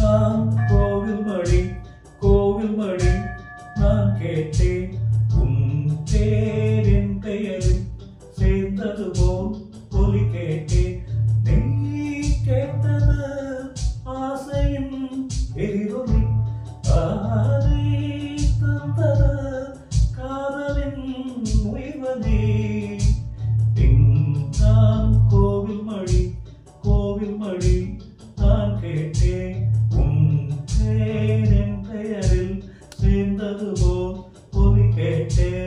நான் கோவில் மணி நான் கேட்டேன் உன் பேர் என் பெயரில் சேர்ந்தது போல் ஒலி கேட்டேன். நீ கேட்டது ஆசையின் எதிரொலி, ஆதி தந்தது காதலின் உயிர்வதி. நான் கோவில் மணி நான் கேட்டேன் உன் பேர் என் பெயரில் சேர்ந்தது போல் ஒலி கேட்டேன்.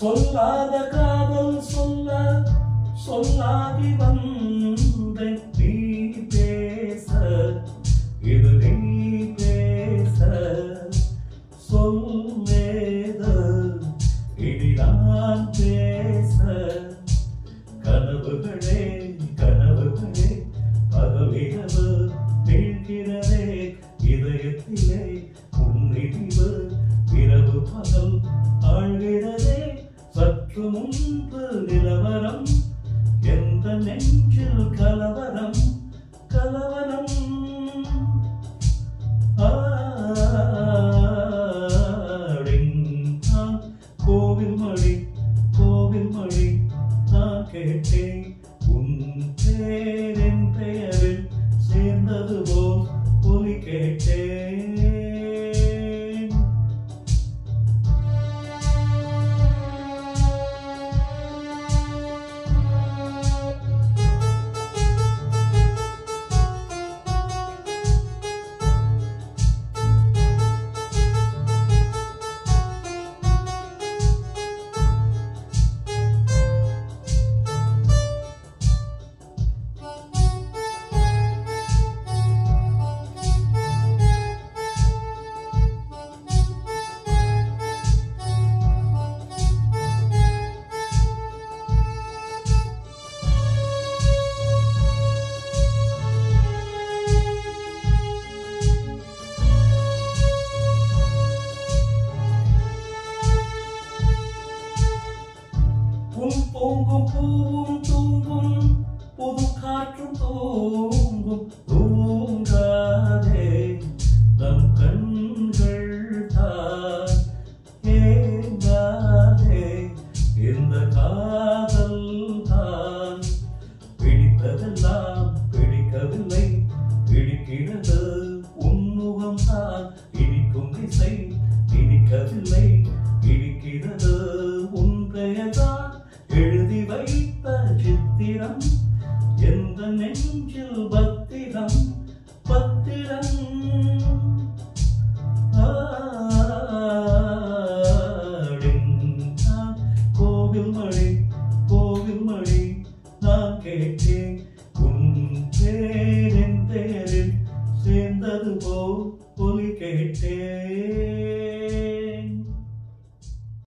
சொல்லாத காதல் சொல்லாகி வந்த நீ பேச, இது நீ பேச சொல்லேது இனி நான் பேச. கனவுகளே பகலிரவு வீழ்கிறதே இதயத்திலே உன்னிடிவு, இரவு பகல் ஆழ்கிறதே சற்று முன்பு நிலவரம், எந்த நெஞ்சில் கலவரம். கோவில் மணி நான் கேட்டேன் உன் பேர் என் பெயரில் சேர்ந்தது போல் ஒலி கேட்டேன். பூங்கும் பூவும் தூங்கும் புது காற்றும் தூங்கும், தூங்காதே நம் கண்கள் தான் ஏங்காதே. இந்த காதல் தான் பிடித்ததெல்லாம் பிடிக்கவில்லை, பிடிக்கிறது உன்முகம் தான் இனிக்கும் திசை, இனிக்கவில்லை இனிக்கிறது உன் பெயர்தான் எழுதி வைத்த சித்திரம், எந்த நெஞ்சில் பத்திரம். கோவில் மணி நான் கேட்டேன்